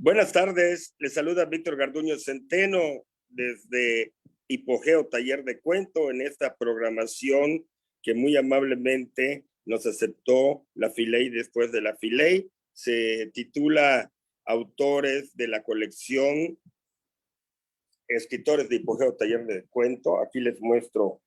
Buenas tardes, les saluda Víctor Garduño Centeno desde Hipogeo Taller de Cuento en esta programación que muy amablemente nos aceptó la Filey después de la Filey. Se titula Autores de la colección Escritores de Hipogeo Taller de Cuento. Aquí les muestro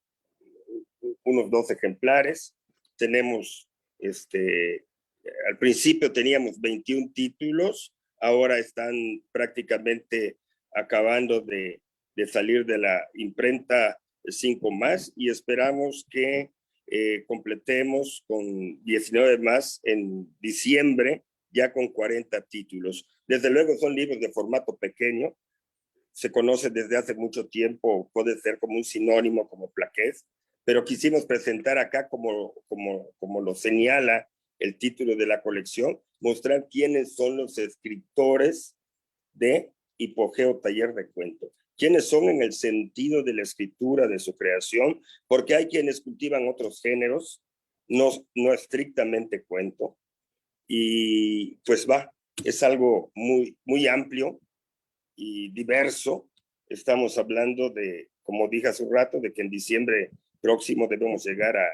unos 2 ejemplares. Tenemos, al principio teníamos 21 títulos. Ahora están prácticamente acabando de salir de la imprenta 5 más y esperamos que completemos con 19 más en diciembre, ya con 40 títulos. Desde luego son libros de formato pequeño, se conoce desde hace mucho tiempo, puede ser como un sinónimo, como plaqués, pero quisimos presentar acá como lo señala el título de la colección, mostrar quiénes son los escritores de Hipogeo Taller de Cuento. Quiénes son en el sentido de la escritura, de su creación, porque hay quienes cultivan otros géneros, no estrictamente cuento. Y pues es algo muy amplio y diverso. Estamos hablando de, como dije hace un rato, de que en diciembre próximo debemos llegar a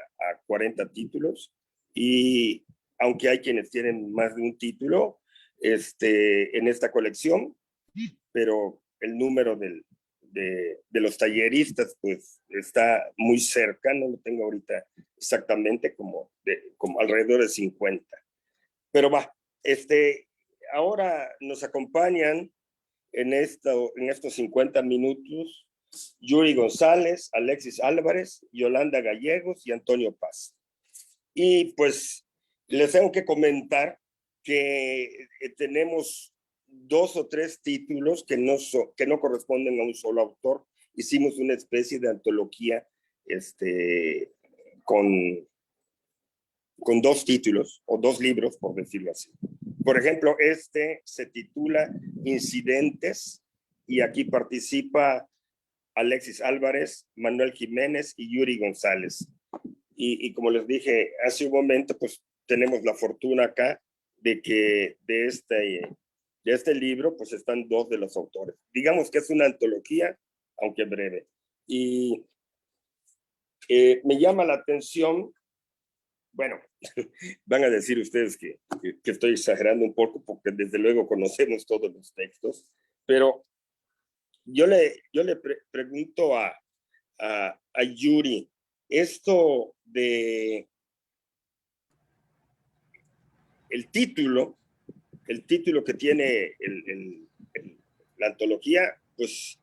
40 títulos. Y aunque hay quienes tienen más de un título en esta colección, pero el número de los talleristas pues está muy cerca, no lo tengo ahorita exactamente, como alrededor de 50. Pero ahora nos acompañan en estos 50 minutos Yuri González, Alexis Álvarez, Yolanda Gallegos y Antonio Paz. Y pues les tengo que comentar que tenemos 2 o 3 títulos que no corresponden a un solo autor. Hicimos una especie de antología con 2 títulos o 2 libros, por decirlo así. Por ejemplo, se titula Incidentes y aquí participa Alexis Álvarez, Manuel Jiménez y Yuri González. Y como les dije hace un momento, pues tenemos la fortuna acá de que de este libro pues están 2 de los autores. Digamos que es una antología, aunque breve. Y me llama la atención, bueno, van a decir ustedes que estoy exagerando un poco porque desde luego conocemos todos los textos, pero yo le pregunto a Yuri, esto de el título que tiene la antología, pues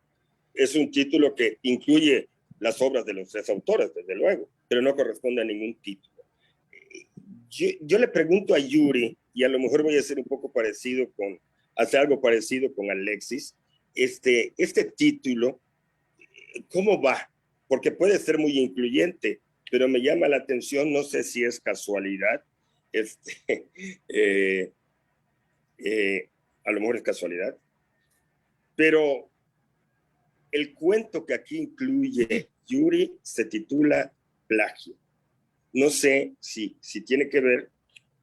es un título que incluye las obras de los 3 autores, desde luego, pero no corresponde a ningún título. Yo le pregunto a Yuri, y a lo mejor voy a hacer un poco hacer algo parecido con Alexis, este título, ¿cómo va? Porque puede ser muy incluyente, pero me llama la atención, no sé si es casualidad, a lo mejor es casualidad, pero el cuento que aquí incluye Yuri se titula Plagio. No sé si tiene que ver,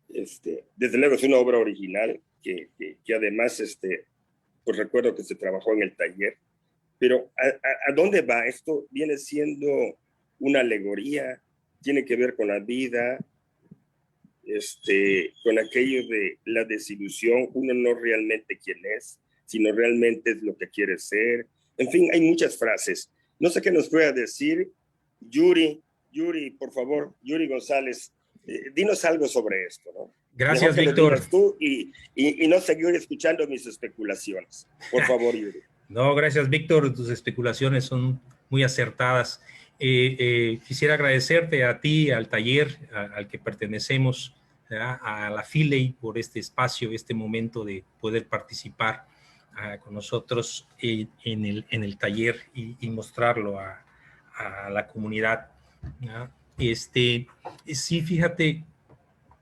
desde luego es una obra original que además, pues recuerdo que se trabajó en el taller, pero ¿a dónde va? Esto viene siendo una alegoría, tiene que ver con la vida, con aquello de la desilusión, uno no realmente quién es, sino realmente es lo que quiere ser. En fin, hay muchas frases. No sé qué nos pueda decir Yuri, por favor, Yuri González, dinos algo sobre esto, ¿no? Mejor Gracias, que lo Víctor. digas tú y no seguir escuchando mis especulaciones. Por favor, Yuri. No, gracias, Víctor. Tus especulaciones son muy acertadas. Quisiera agradecerte a ti, al taller al que pertenecemos, ¿verdad? A la Filey por este espacio, este momento de poder participar con nosotros en el taller y mostrarlo a la comunidad, ¿verdad? Sí, fíjate,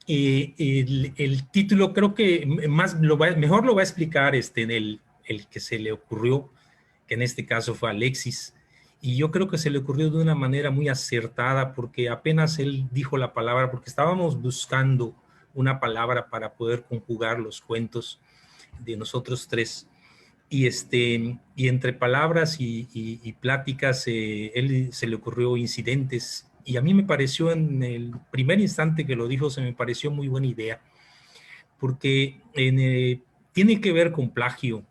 el título creo que mejor lo va a explicar el que se le ocurrió, que en este caso fue Alexis, y yo creo que se le ocurrió de una manera muy acertada porque apenas él dijo la palabra, porque estábamos buscando una palabra para poder conjugar los cuentos de nosotros tres. Y entre palabras y pláticas, él se le ocurrió incidentes. Y a mí me pareció, en el primer instante que lo dijo, se me pareció muy buena idea, porque tiene que ver con plagio.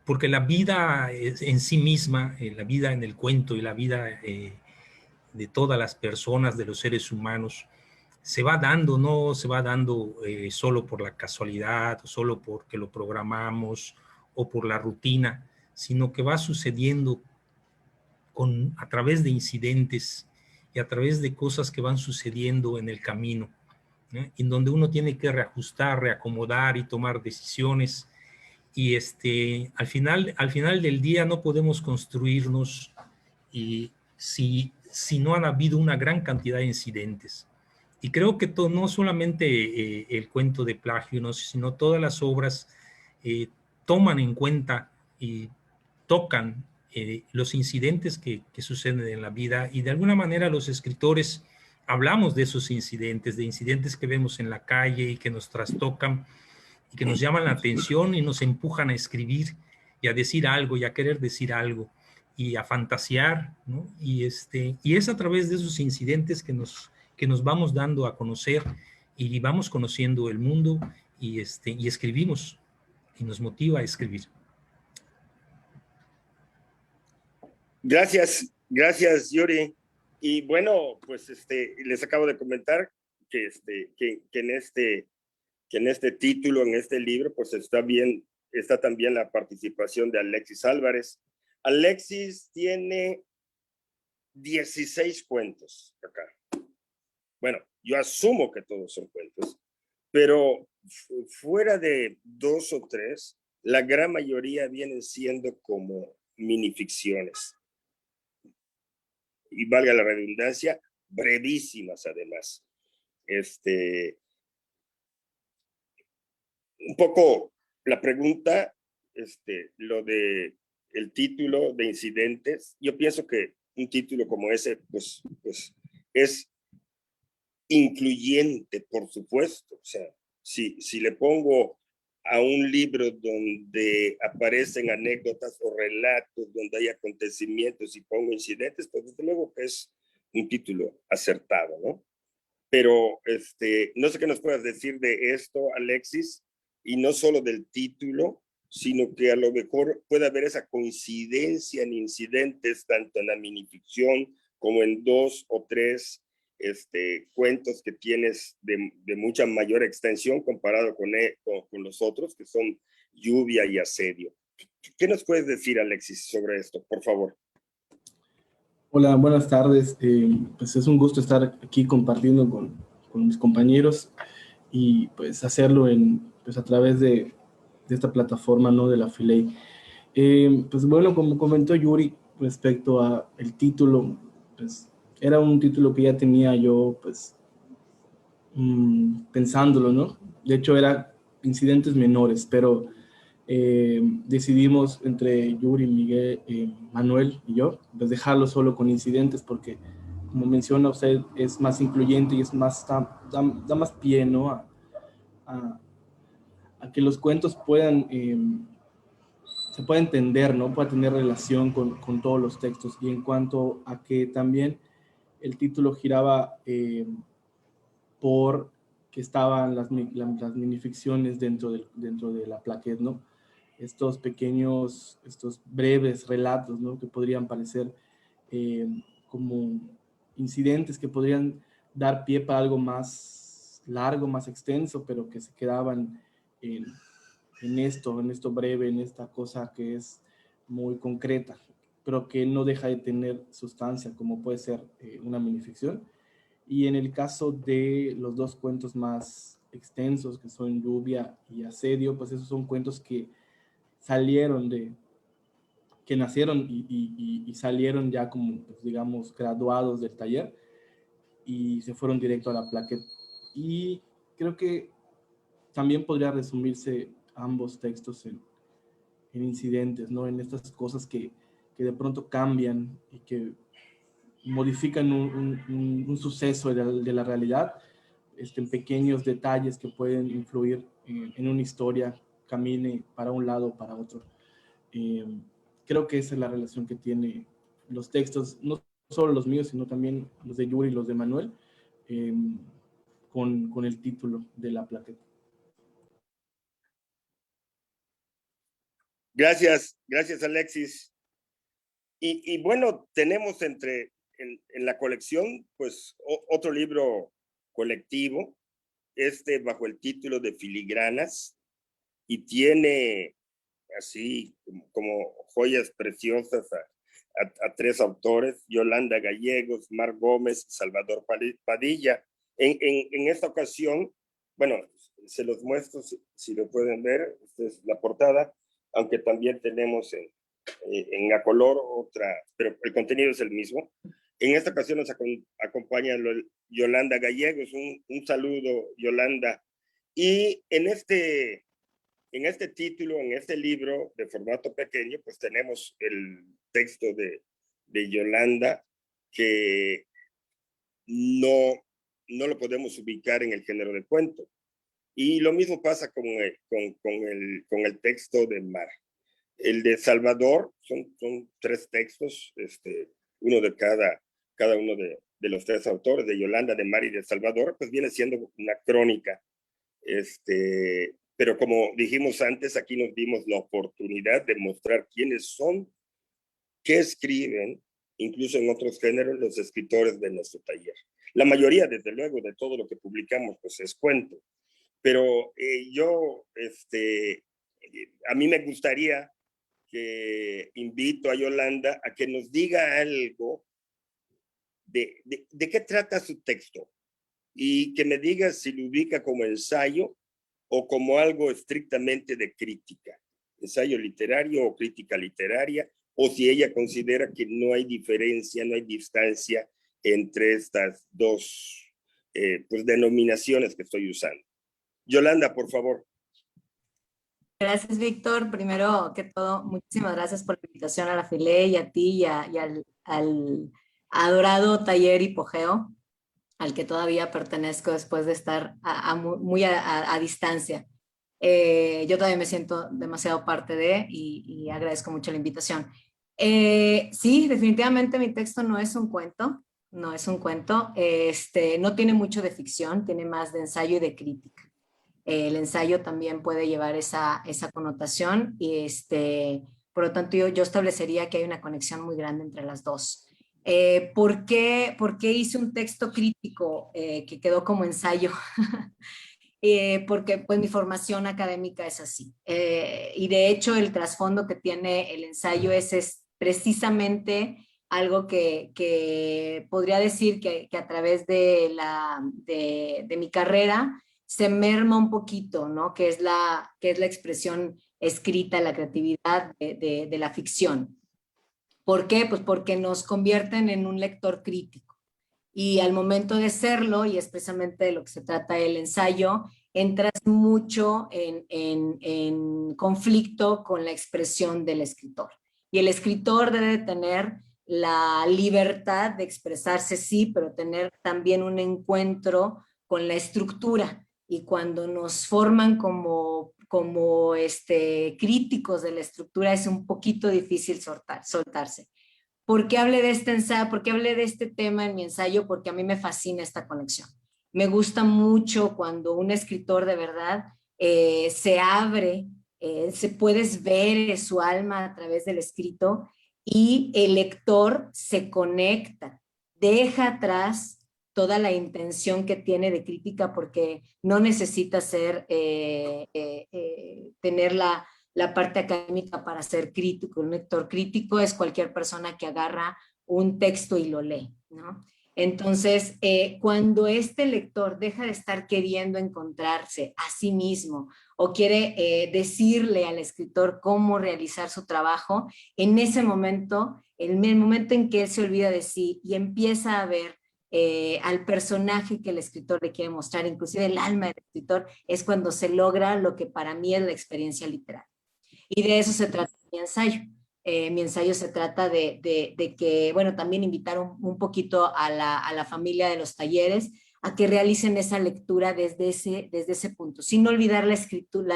Porque la vida en sí misma, la vida en el cuento y la vida de todas las personas, de los seres humanos, se va dando, no se va dando solo por la casualidad, o solo porque lo programamos o por la rutina, sino que va sucediendo a través de incidentes y a través de cosas que van sucediendo en el camino, ¿no? En donde uno tiene que reajustar, reacomodar y tomar decisiones. Y al final del día no podemos construirnos si no han habido una gran cantidad de incidentes. Y creo que no solamente el cuento de plagio, ¿no? Sino todas las obras toman en cuenta y tocan los incidentes que suceden en la vida, y de alguna manera los escritores hablamos de esos incidentes, de incidentes que vemos en la calle y que nos trastocan y que nos llaman la atención y nos empujan a escribir y a decir algo y a querer decir algo y a fantasear, ¿no? Y es a través de esos incidentes que nos vamos dando a conocer y vamos conociendo el mundo y escribimos y nos motiva a escribir. Gracias, Yuri. Y bueno, pues les acabo de comentar que, que en este título, en este libro, pues está también la participación de Alexis Álvarez. Alexis tiene 16 cuentos acá. Bueno, yo asumo que todos son cuentos, pero fuera de 2 o 3, la gran mayoría vienen siendo como minificciones. Y valga la redundancia, brevísimas además. Un poco la pregunta, lo de el título de incidentes, yo pienso que un título como ese, pues es incluyente, por supuesto. O sea, si le pongo a un libro donde aparecen anécdotas o relatos, donde hay acontecimientos y pongo incidentes, pues desde luego que es un título acertado, ¿no? Pero no sé qué nos puedas decir de esto, Alexis, y no solo del título, sino que a lo mejor puede haber esa coincidencia en incidentes, tanto en la minificción como en 2 o 3 cuentos que tienes de mucha mayor extensión comparado con los otros, que son Lluvia y Asedio. ¿Qué nos puedes decir, Alexis, sobre esto, por favor? Hola, buenas tardes. Pues es un gusto estar aquí compartiendo con mis compañeros y pues hacerlo pues a través de esta plataforma, ¿no? De la Filey. Pues bueno, como comentó Yuri respecto a el título, pues era un título que ya tenía yo pues pensándolo, ¿no? De hecho era incidentes menores, pero decidimos entre Yuri, Miguel, Manuel y yo, pues dejarlo solo con incidentes porque, como menciona usted, es más incluyente y es más, da más pie, ¿no? A que los cuentos puedan se pueda entender, ¿no? Pueda tener relación con todos los textos. Y en cuanto a que también el título giraba por que estaban las minificciones dentro de la plaquette, ¿no? Estos pequeños, estos breves relatos, ¿no? Que podrían parecer como incidentes que podrían dar pie para algo más largo, más extenso, pero que se quedaban en esto breve, en esta cosa que es muy concreta, pero que no deja de tener sustancia, como puede ser una minificción. Y en el caso de los dos cuentos más extensos, que son Lluvia y Asedio, pues esos son cuentos que salieron que nacieron y salieron ya como, pues, digamos, graduados del taller y se fueron directo a la plaqueta. Y creo que también podría resumirse ambos textos en incidentes, ¿no? En estas cosas que de pronto cambian y que modifican un suceso de la realidad, en pequeños detalles que pueden influir en una historia, camine para un lado o para otro. Creo que esa es la relación que tiene los textos, no solo los míos, sino también los de Yuri y los de Manuel, con el título de la plaqueta. Gracias, gracias Alexis. Y bueno, tenemos en la colección, pues otro libro colectivo, bajo el título de Filigranas, y tiene así como joyas preciosas a tres autores, Yolanda Gallegos, Mar Gómez, Salvador Padilla. En esta ocasión, bueno, se los muestro si lo pueden ver, esta es la portada, aunque también tenemos en a color otra, pero el contenido es el mismo. En esta ocasión nos acompaña Yolanda Gallegos, un saludo, Yolanda. Y en este título, en este libro de formato pequeño, pues tenemos el texto de Yolanda, que no lo podemos ubicar en el género de cuento. Y lo mismo pasa con el texto de Mar. El de Salvador son tres textos, uno de cada uno de los tres autores, de Yolanda, de Mar y de Salvador, pues viene siendo una crónica. Pero como dijimos antes, aquí nos dimos la oportunidad de mostrar quiénes son, qué escriben, incluso en otros géneros, los escritores de nuestro taller. La mayoría, desde luego, de todo lo que publicamos, pues es cuento. Pero a mí me gustaría que invito a Yolanda a que nos diga algo de qué trata su texto y que me diga si lo ubica como ensayo o como algo estrictamente de crítica, ensayo literario o crítica literaria, o si ella considera que no hay diferencia, no hay distancia entre estas dos pues denominaciones que estoy usando. Yolanda, por favor. Gracias, Víctor. Primero que todo, muchísimas gracias por la invitación a la Filé y a ti y al adorado taller Hipogeo, al que todavía pertenezco después de estar muy a distancia. Yo también me siento demasiado parte de y agradezco mucho la invitación. Sí, definitivamente mi texto no es un cuento, no es un cuento, no tiene mucho de ficción, tiene más de ensayo y de crítica. El ensayo también puede llevar esa connotación y por lo tanto yo establecería que hay una conexión muy grande entre las dos. ¿Por qué hice un texto crítico que quedó como ensayo? Porque pues mi formación académica es así. Y de hecho el trasfondo que tiene el ensayo es precisamente algo que podría decir que a través de mi carrera se merma un poquito, ¿no? Que es la expresión escrita, la creatividad de la ficción. ¿Por qué? Pues porque nos convierten en un lector crítico. Y al momento de serlo, y es precisamente de lo que se trata el ensayo, entras mucho en conflicto con la expresión del escritor. Y el escritor debe tener la libertad de expresarse, sí, pero tener también un encuentro con la estructura y cuando nos forman como críticos de la estructura es un poquito difícil soltarse. ¿Por qué hablé de este ensayo? ¿Por qué hablé de este tema en mi ensayo? Porque a mí me fascina esta conexión. Me gusta mucho cuando un escritor de verdad se abre, se puedes ver su alma a través del escrito y el lector se conecta, deja atrás toda la intención que tiene de crítica porque no necesita tener la parte académica para ser crítico. Un lector crítico es cualquier persona que agarra un texto y lo lee, ¿no? Entonces, cuando este lector deja de estar queriendo encontrarse a sí mismo o quiere decirle al escritor cómo realizar su trabajo, en ese momento, en el momento en que él se olvida de sí y empieza a ver al personaje que el escritor le quiere mostrar, inclusive el alma del escritor, es cuando se logra lo que para mí es la experiencia literaria. Y de eso se trata mi ensayo. Mi ensayo se trata de que, bueno, también invitar un poquito a la familia de los talleres a que realicen esa lectura desde ese punto, sin olvidar la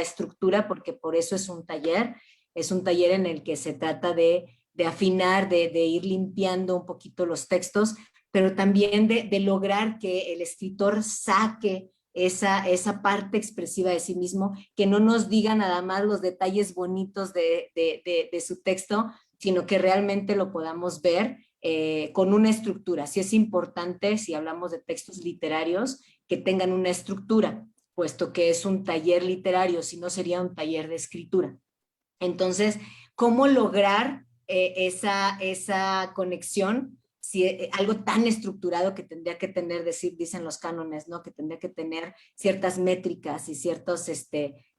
estructura, porque por eso es un taller en el que se trata de afinar, de ir limpiando un poquito los textos, pero también de lograr que el escritor saque esa parte expresiva de sí mismo, que no nos diga nada más los detalles bonitos de su texto, sino que realmente lo podamos ver con una estructura. Sí es importante, si hablamos de textos literarios, que tengan una estructura, puesto que es un taller literario, si no sería un taller de escritura. Entonces, ¿cómo lograr esa conexión? Si algo tan estructurado que tendría que tener, dicen los cánones, ¿no? Que tendría que tener ciertas métricas y ciertos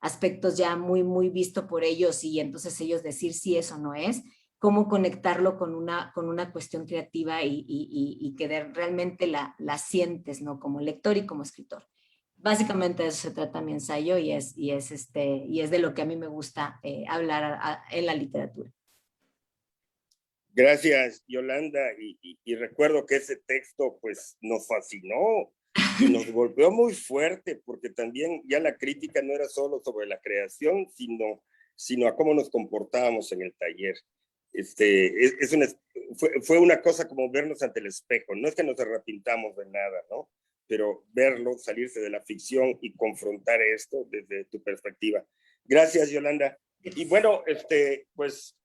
aspectos ya muy, muy visto por ellos y entonces ellos decir si eso no es, cómo conectarlo con una cuestión creativa y que realmente la sientes, ¿no? Como lector y como escritor. Básicamente de eso se trata mi ensayo y es de lo que a mí me gusta hablar en la literatura. Gracias, Yolanda. Y recuerdo que ese texto pues nos fascinó, nos golpeó muy fuerte, porque también ya la crítica no era solo sobre la creación, sino a cómo nos comportábamos en el taller. Fue una cosa como vernos ante el espejo. No es que nos arrepintamos de nada, ¿no? Pero verlo, salirse de la ficción y confrontar esto desde tu perspectiva. Gracias, Yolanda. Y bueno, pues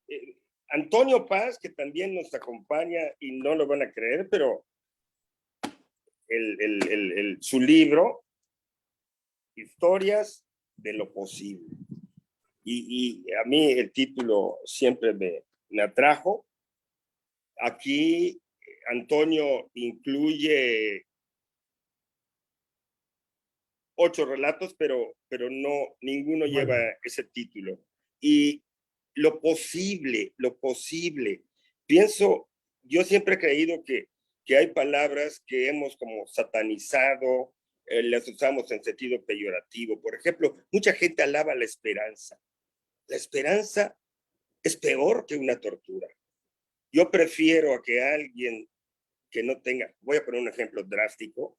Antonio Paz, que también nos acompaña y no lo van a creer, pero su libro, Historias de lo Posible. Y a mí el título siempre me atrajo. Aquí Antonio incluye 8 relatos, pero no, ninguno lleva ese título. Y lo posible, pienso, yo siempre he creído que hay palabras que hemos como satanizado, las usamos en sentido peyorativo. Por ejemplo, mucha gente alaba la esperanza. La esperanza es peor que una tortura. Yo prefiero a que alguien que no tenga, voy a poner un ejemplo drástico,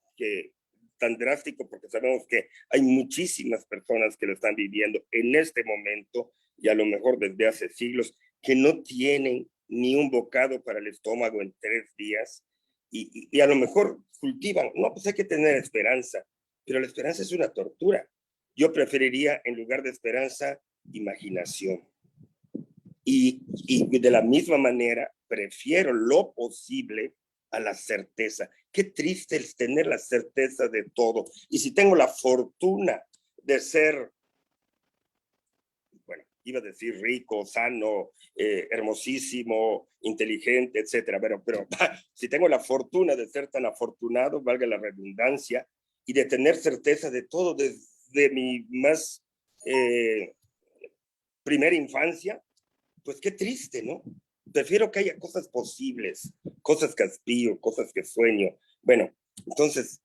tan drástico porque sabemos que hay muchísimas personas que lo están viviendo en este momento y a lo mejor desde hace siglos, que no tienen ni un bocado para el estómago en 3 días y a lo mejor cultivan, no, pues hay que tener esperanza, pero la esperanza es una tortura. Yo preferiría, en lugar de esperanza, imaginación. Y de la misma manera, prefiero lo posible a la certeza. Qué triste es tener la certeza de todo. Y si tengo la fortuna de ser, bueno, iba a decir rico, sano, hermosísimo, inteligente, etcétera, pero si tengo la fortuna de ser tan afortunado, valga la redundancia, y de tener certeza de todo desde mi más primera infancia, pues qué triste, ¿no? Prefiero que haya cosas posibles, cosas que aspiro, cosas que sueño. Bueno, entonces,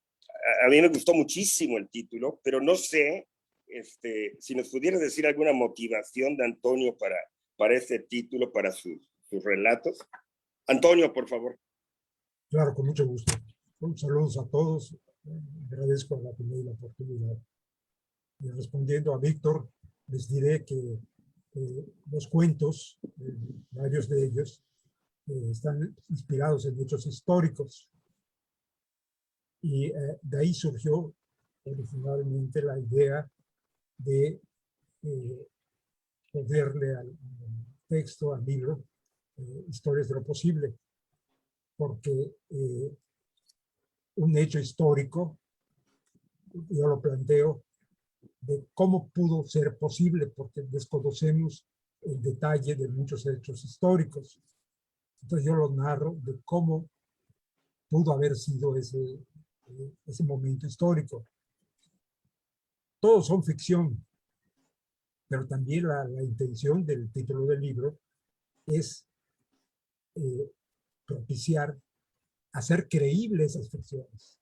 a mí me gustó muchísimo el título, pero no sé si nos pudiera decir alguna motivación de Antonio para ese título, para sus relatos. Antonio, por favor. Claro, con mucho gusto. Saludos a todos. Agradezco la oportunidad. Y respondiendo a Víctor, les diré que los cuentos, varios de ellos, están inspirados en hechos históricos. Y de ahí surgió originalmente la idea de ponerle al texto, al libro, historias de lo posible, porque un hecho histórico, yo lo planteo, de cómo pudo ser posible, porque desconocemos el detalle de muchos hechos históricos. Entonces yo lo narro de cómo pudo haber sido ese momento histórico. Todos son ficción, pero también la intención del título del libro es propiciar, hacer creíbles esas ficciones.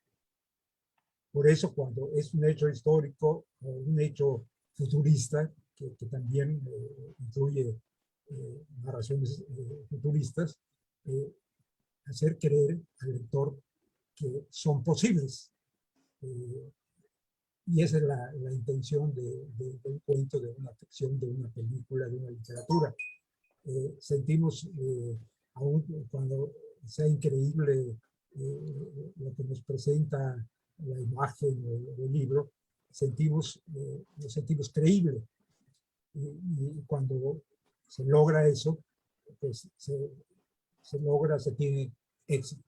Por eso cuando es un hecho histórico o un hecho futurista, que también incluye narraciones futuristas, hacer creer al lector que son posibles. Y esa es la intención de un cuento, de una ficción, de una película, de una literatura. Sentimos, aún cuando sea increíble lo que nos presenta la imagen o el libro, lo sentimos creíble. Y cuando se logra eso, pues se tiene éxito.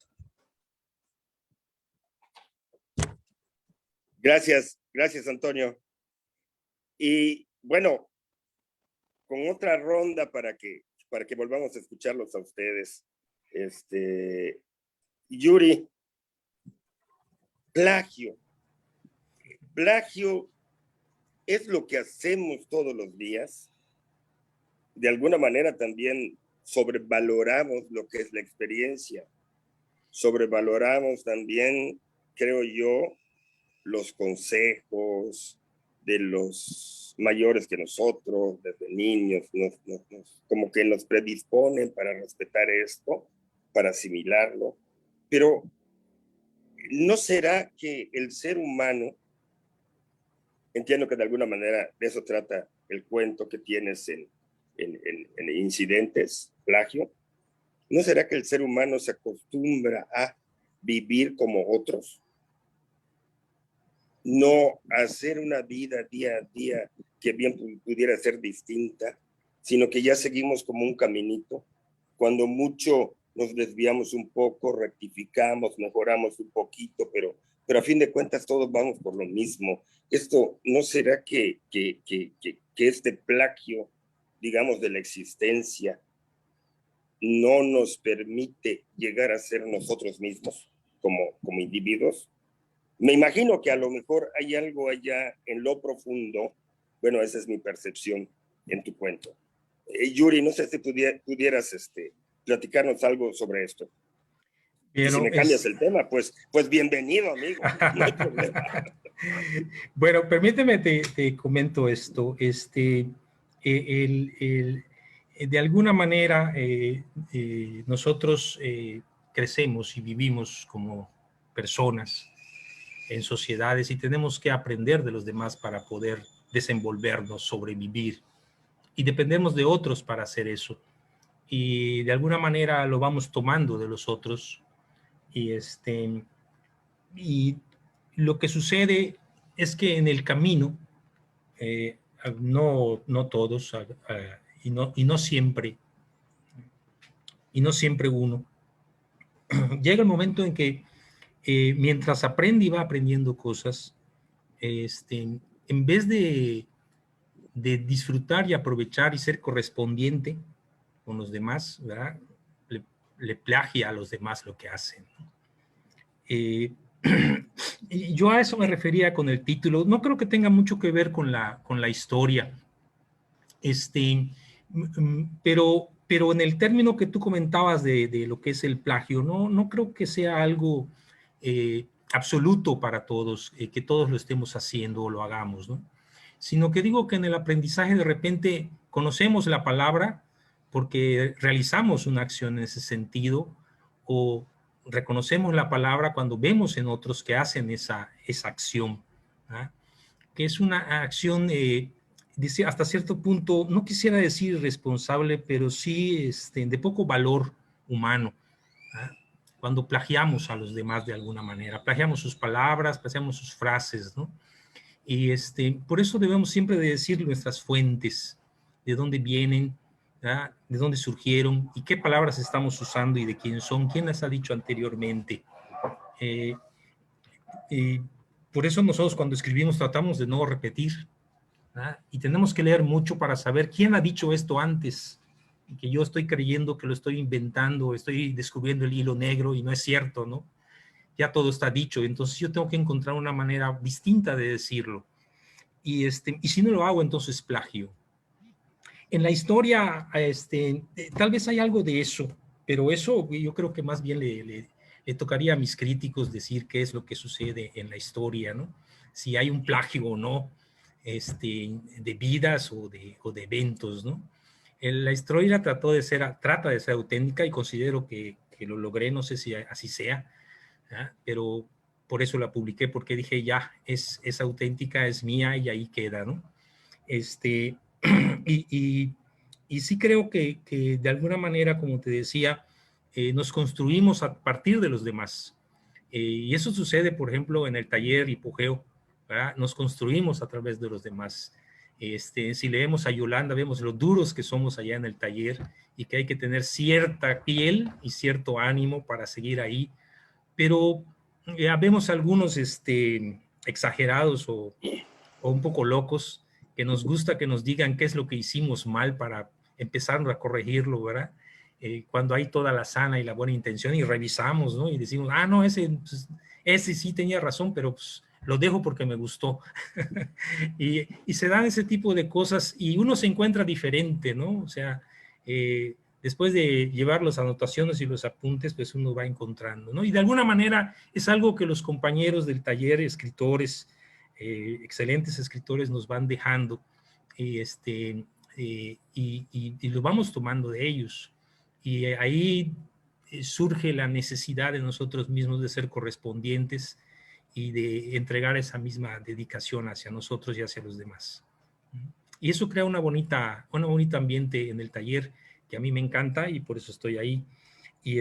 Gracias, gracias, Antonio. Y bueno, con otra ronda para que volvamos a escucharlos a ustedes. Yuri, plagio. Plagio es lo que hacemos todos los días. De alguna manera también sobrevaloramos lo que es la experiencia. Sobrevaloramos también, creo yo, los consejos de los mayores que nosotros, desde niños, como que nos predisponen para respetar esto, para asimilarlo. Pero ¿no será que el ser humano, entiendo que de alguna manera de eso trata el cuento que tienes en Incidentes, plagio, ¿no será que el ser humano se acostumbra a vivir como otros? No hacer una vida día a día que bien pudiera ser distinta, sino que ya seguimos como un caminito. Cuando mucho nos desviamos un poco, rectificamos, mejoramos un poquito, pero a fin de cuentas todos vamos por lo mismo. Esto, ¿no será que este plagio, digamos, de la existencia no nos permite llegar a ser nosotros mismos como individuos? Me imagino que a lo mejor hay algo allá en lo profundo. Bueno, esa es mi percepción en tu cuento. Yuri, no sé si pudieras platicarnos algo sobre esto. Pero y si me cambias el tema, pues bienvenido, amigo. No hay problema. Bueno, permíteme te comento esto. De alguna manera, nosotros crecemos y vivimos como personas en sociedades y tenemos que aprender de los demás para poder desenvolvernos, sobrevivir, y dependemos de otros para hacer eso, y de alguna manera lo vamos tomando de los otros, y lo que sucede es que en el camino, no todos, y no siempre uno, llega el momento en que mientras aprende y va aprendiendo cosas, en vez de disfrutar y aprovechar y ser correspondiente con los demás, ¿verdad? Le plagia a los demás lo que hacen. Y yo a eso me refería con el título. No creo que tenga mucho que ver con la historia. Pero en el término que tú comentabas de lo que es el plagio, no creo que sea algo absoluto para todos, que todos lo estemos haciendo o lo hagamos, ¿no? Sino que digo que en el aprendizaje de repente conocemos la palabra porque realizamos una acción en ese sentido, o reconocemos la palabra cuando vemos en otros que hacen esa acción, ¿ah? que es una acción, dice, hasta cierto punto, no quisiera decir irresponsable, pero sí de poco valor humano, ¿ah? Cuando plagiamos a los demás de alguna manera, plagiamos sus palabras, plagiamos sus frases, ¿no? Y por eso debemos siempre de decir nuestras fuentes, de dónde vienen, ¿ah? De dónde surgieron y qué palabras estamos usando y de quién son, quién las ha dicho anteriormente. Y por eso nosotros cuando escribimos tratamos de no repetir, ¿ah? Y tenemos que leer mucho para saber quién ha dicho esto antes, y que yo estoy creyendo que lo estoy inventando, estoy descubriendo el hilo negro y no es cierto, ¿no? Ya todo está dicho, entonces yo tengo que encontrar una manera distinta de decirlo. Y si no lo hago, entonces plagio. En la historia, tal vez hay algo de eso, pero eso yo creo que más bien le tocaría a mis críticos decir qué es lo que sucede en la historia, ¿no? Si hay un plagio o no, de vidas o de eventos, ¿no? La historia trata de ser auténtica y considero que lo logré, no sé si así sea, ¿ah? Pero por eso la publiqué, porque dije ya, es auténtica, es mía y ahí queda, ¿no? Y, y sí creo que de alguna manera, como te decía, nos construimos a partir de los demás. Y eso sucede, por ejemplo, en el taller Hipogeo, ¿verdad? Nos construimos a través de los demás. Si leemos a Yolanda, vemos lo duros que somos allá en el taller y que hay que tener cierta piel y cierto ánimo para seguir ahí. Pero vemos algunos exagerados o un poco locos, que nos gusta que nos digan qué es lo que hicimos mal para empezar a corregirlo, ¿verdad? Cuando hay toda la sana y la buena intención y revisamos, ¿no? Y decimos, ah, no, pues, ese sí tenía razón, pero pues, lo dejo porque me gustó. y se dan ese tipo de cosas y uno se encuentra diferente, ¿no? O sea, después de llevar las anotaciones y los apuntes, pues uno va encontrando, ¿no? Y de alguna manera es algo que los compañeros del taller, escritores, excelentes escritores nos van dejando y, y lo vamos tomando de ellos. Y ahí surge la necesidad de nosotros mismos de ser correspondientes y de entregar esa misma dedicación hacia nosotros y hacia los demás. Y eso crea un bonito ambiente en el taller que a mí me encanta y por eso estoy ahí. Y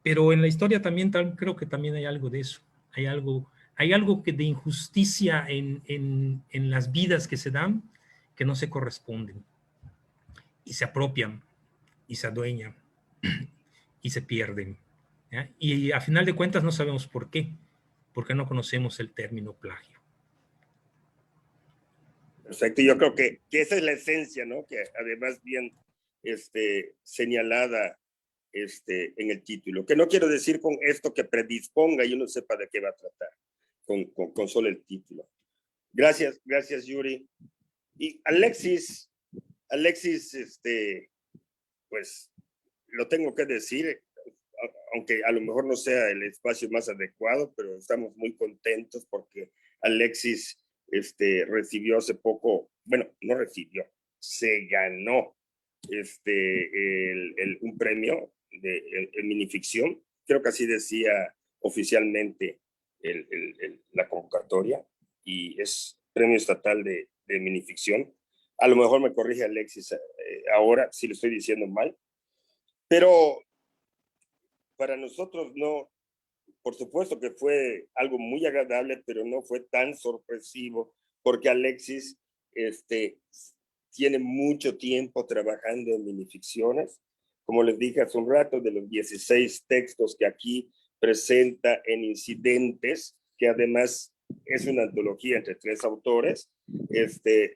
pero en la historia también creo que también hay algo de eso. Hay algo que de injusticia en las vidas que se dan que no se corresponden y se apropian y se adueñan y se pierden, ¿ya? Y a final de cuentas no sabemos por qué, porque no conocemos el término plagio. Perfecto, yo creo que esa es la esencia, ¿no? Que además bien señalada en el título, que no quiero decir con esto que predisponga y uno sepa de qué va a tratar, con solo el título. Gracias, Yuri. Y Alexis, pues lo tengo que decir, aunque a lo mejor no sea el espacio más adecuado, pero estamos muy contentos porque Alexis recibió hace poco, bueno, no recibió, se ganó un premio en minificción, creo que así decía oficialmente la convocatoria, y es premio estatal de minificción. A lo mejor me corrige Alexis ahora si lo estoy diciendo mal, pero para nosotros no, por supuesto que fue algo muy agradable, pero no fue tan sorpresivo porque Alexis tiene mucho tiempo trabajando en minificciones. Como les dije hace un rato, de los 16 textos que aquí presenta en Incidentes, que además es una antología entre 3 autores,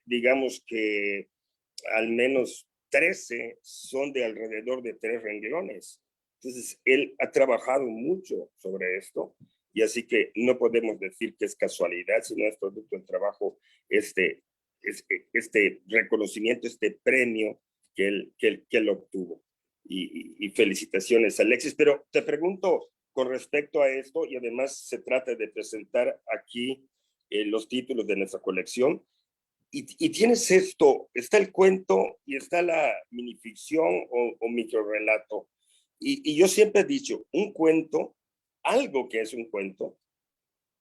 digamos que al menos 13 son de alrededor de 3 renglones. Entonces, él ha trabajado mucho sobre esto, y así que no podemos decir que es casualidad, sino es producto del trabajo, este reconocimiento, este premio que él obtuvo. Y felicitaciones, Alexis. Pero te pregunto con respecto a esto, y además se trata de presentar aquí los títulos de nuestra colección, y tienes esto, está el cuento y está la minificción o microrelato. Y yo siempre he dicho, un cuento, algo que es un cuento,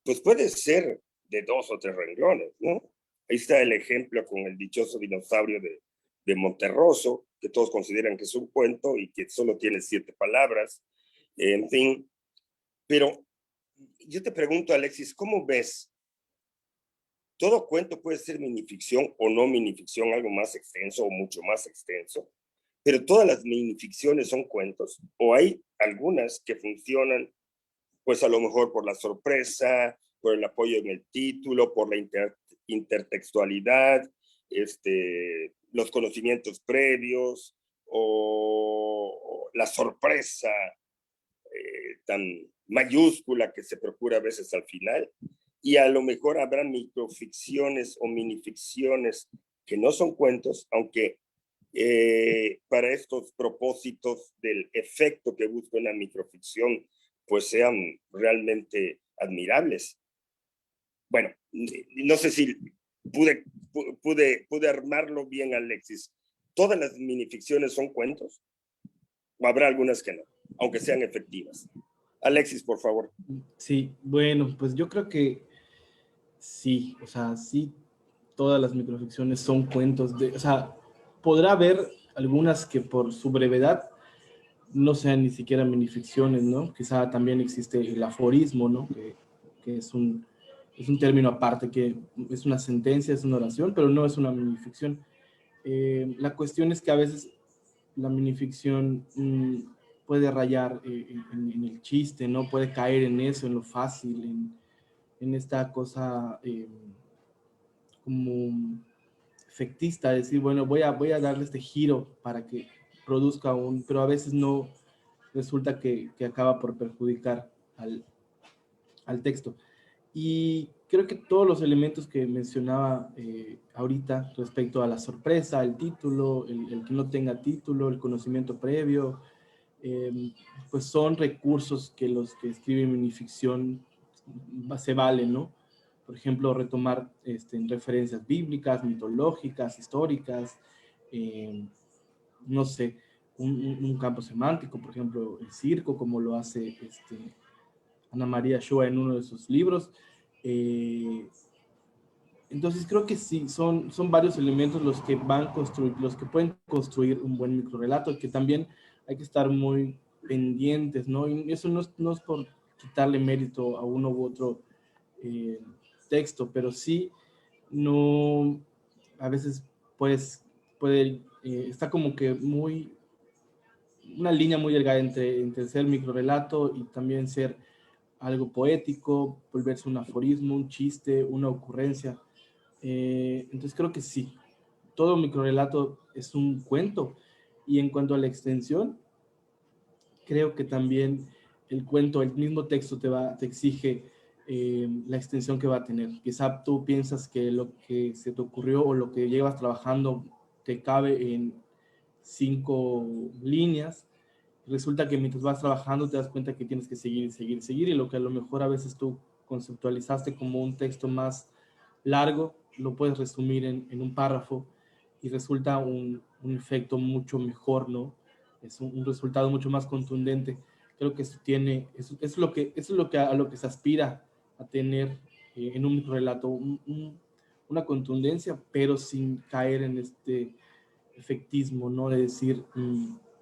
pues puede ser de 2 o 3 renglones, ¿no? Ahí está el ejemplo con el dichoso dinosaurio de Monterroso, que todos consideran que es un cuento y que solo tiene 7 palabras, en fin. Pero yo te pregunto, Alexis, ¿cómo ves? ¿Todo cuento puede ser minificción o no minificción, algo más extenso o mucho más extenso? Pero todas las minificciones son cuentos, o hay algunas que funcionan, pues a lo mejor por la sorpresa, por el apoyo en el título, por la intertextualidad, los conocimientos previos, o la sorpresa tan mayúscula que se procura a veces al final. Y a lo mejor habrá microficciones o minificciones que no son cuentos, aunque para estos propósitos del efecto que busca una microficción, pues sean realmente admirables. Bueno, no sé si pude armarlo bien, Alexis. ¿Todas las minificciones son cuentos? ¿O habrá algunas que no, aunque sean efectivas? Alexis, por favor. Sí, bueno, pues yo creo que sí, o sea, sí, todas las microficciones son cuentos o sea, podrá haber algunas que por su brevedad no sean ni siquiera minificciones, ¿no? Quizá también existe el aforismo, ¿no? Que es un término aparte, que es una sentencia, es una oración, pero no es una minificción. La cuestión es que a veces la minificción puede rayar en el chiste, ¿no? Puede caer en eso, en lo fácil, en esta cosa como efectista, decir, bueno, voy a darle este giro para que produzca pero a veces no resulta que acaba por perjudicar al texto. Y creo que todos los elementos que mencionaba ahorita respecto a la sorpresa, el título, el que no tenga título, el conocimiento previo, pues son recursos que los que escriben minificción se valen, ¿no? Por ejemplo, retomar referencias bíblicas, mitológicas, históricas, no sé, un campo semántico, por ejemplo, el circo, como lo hace Ana María Shoa en uno de sus libros. Entonces creo que sí, son varios elementos los que los que pueden construir un buen microrrelato, y que también hay que estar muy pendientes, ¿no? Y eso no es por quitarle mérito a uno u otro texto, pero sí no, a veces pues está como que una línea muy delgada entre ser microrrelato y también ser algo poético, volverse un aforismo, un chiste, una ocurrencia. Entonces creo que sí, todo microrrelato es un cuento. Y en cuanto a la extensión, creo que también el cuento, el mismo texto te exige la extensión que va a tener. Quizá tú piensas que lo que se te ocurrió o lo que llevas trabajando te cabe en 5 líneas. Resulta que mientras vas trabajando te das cuenta que tienes que seguir, y lo que a lo mejor a veces tú conceptualizaste como un texto más largo, lo puedes resumir en un párrafo y resulta un efecto mucho mejor, ¿no? Es un resultado mucho más contundente. Creo que eso es lo que a lo que se aspira a tener en un relato, una contundencia, pero sin caer en este efectismo, ¿no? De decir,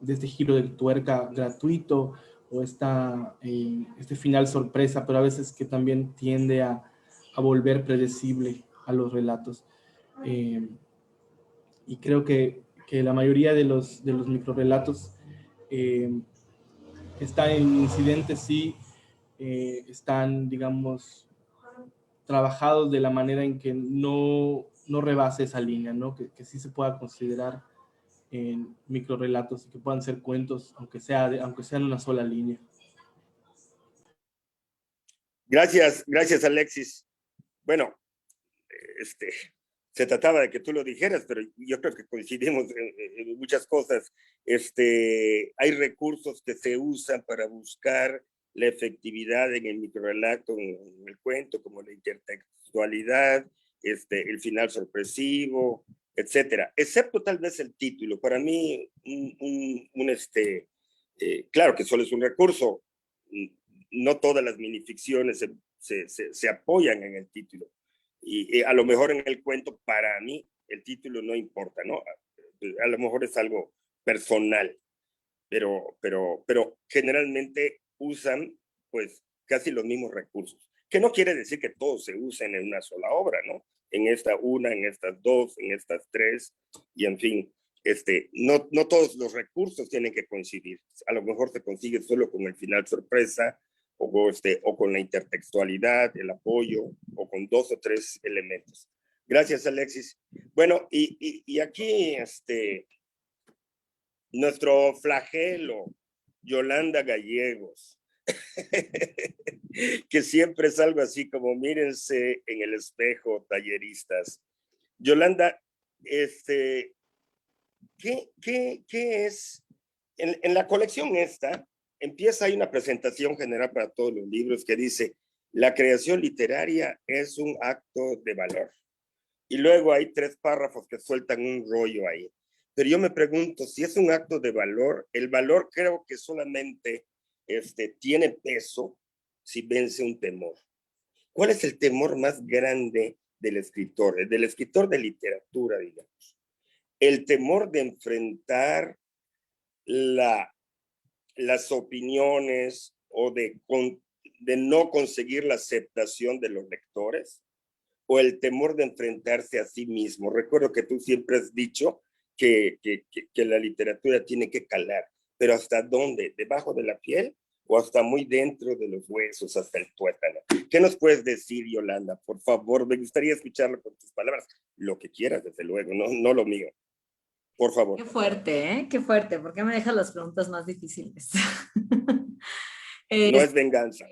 de este giro de tuerca gratuito, o este final sorpresa, pero a veces que también tiende a volver predecible a los relatos. Y creo que la mayoría de los microrelatos están en incidentes, sí, están, digamos, trabajados de la manera en que no rebase esa línea, ¿no? Que sí se pueda considerar en microrelatos y que puedan ser cuentos, aunque sean una sola línea. Gracias, Alexis. Bueno, se trataba de que tú lo dijeras, pero yo creo que coincidimos en muchas cosas. Hay recursos que se usan para buscar la efectividad en el microrelato, en el cuento, como la intertextualidad, el final sorpresivo, etcétera, excepto tal vez el título. Para mí, claro que solo es un recurso, no todas las minificciones se apoyan en el título. y a lo mejor en el cuento, para mí, el título no importa, ¿no? A lo mejor es algo personal, pero generalmente usan pues casi los mismos recursos, que no quiere decir que todos se usen en una sola obra, ¿no? En esta una, en estas dos, en estas tres, y en fin, no todos los recursos tienen que coincidir. A lo mejor se consigue solo con el final sorpresa, o con la intertextualidad, el apoyo, o con 2 o 3 elementos. Gracias, Alexis. Bueno, y aquí, nuestro flagelo, Yolanda Gallegos, que siempre es algo así como mírense en el espejo, talleristas. Yolanda, ¿qué es? En la colección esta, empieza ahí una presentación general para todos los libros que dice, la creación literaria es un acto de valor. Y luego hay 3 párrafos que sueltan un rollo ahí. Pero yo me pregunto, si es un acto de valor, el valor creo que solamente tiene peso si vence un temor. ¿Cuál es el temor más grande del escritor de literatura, digamos? El temor de enfrentar las opiniones o de no conseguir la aceptación de los lectores, o el temor de enfrentarse a sí mismo. Recuerdo que tú siempre has dicho que la literatura tiene que calar, pero ¿hasta dónde? ¿Debajo de la piel o hasta muy dentro de los huesos, hasta el tuétano? ¿Qué nos puedes decir, Yolanda? Por favor, me gustaría escucharlo con tus palabras. Lo que quieras, desde luego, no lo mío. Por favor. Qué fuerte, ¿eh? Qué fuerte. ¿Por qué me dejas las preguntas más difíciles? No es venganza.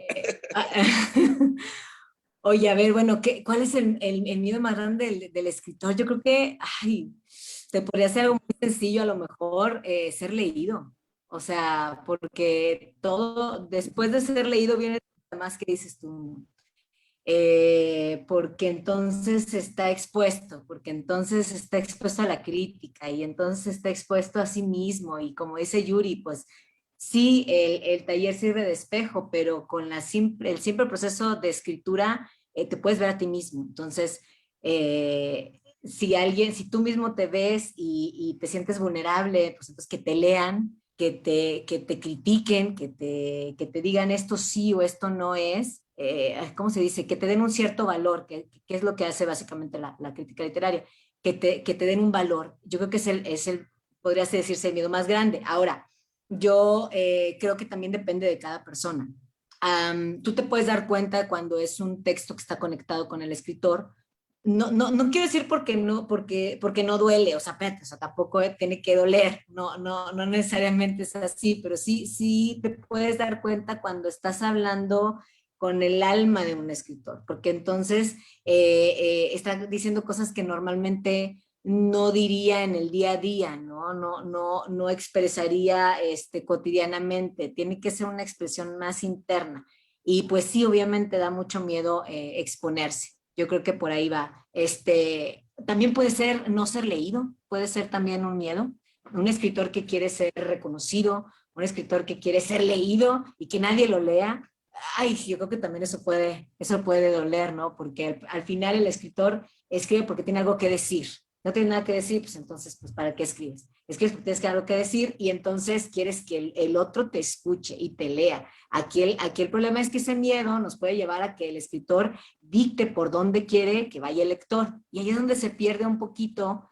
Oye, a ver, bueno, ¿cuál es el miedo más grande del escritor? Yo creo que, te podría ser algo muy sencillo, a lo mejor, ser leído. O sea, porque todo, después de ser leído, viene lo más que dices tú. Porque entonces porque entonces está expuesto a la crítica y entonces está expuesto a sí mismo y como dice Yuri, pues sí, el taller sirve de espejo, pero con el simple proceso de escritura te puedes ver a ti mismo. Entonces, si tú mismo te ves y te sientes vulnerable, pues entonces que te lean, que te critiquen, que te digan esto sí o esto no es, ¿cómo se dice? Que te den un cierto valor, que es lo que hace básicamente la crítica literaria, que te den un valor. Yo creo que podría decirse el miedo más grande. Ahora, yo creo que también depende de cada persona. Tú te puedes dar cuenta cuando es un texto que está conectado con el escritor. No quiero decir porque no duele, o sea, espérate, o sea, tampoco tiene que doler, no necesariamente es así, pero sí te puedes dar cuenta cuando estás hablando con el alma de un escritor, porque entonces está diciendo cosas que normalmente no diría en el día a día, no expresaría cotidianamente, tiene que ser una expresión más interna. Y pues sí, obviamente da mucho miedo exponerse. Yo creo que por ahí va. También puede ser no ser leído, puede ser también un miedo. Un escritor que quiere ser reconocido, un escritor que quiere ser leído y que nadie lo lea. Ay, yo creo que también eso puede doler, ¿no? Porque al final el escritor escribe porque tiene algo que decir. No tiene nada que decir, pues entonces, pues ¿para qué escribes? Escribes porque tienes algo que decir y entonces quieres que el otro te escuche y te lea. Aquí el problema es que ese miedo nos puede llevar a que el escritor dicte por dónde quiere que vaya el lector. Y ahí es donde se pierde un poquito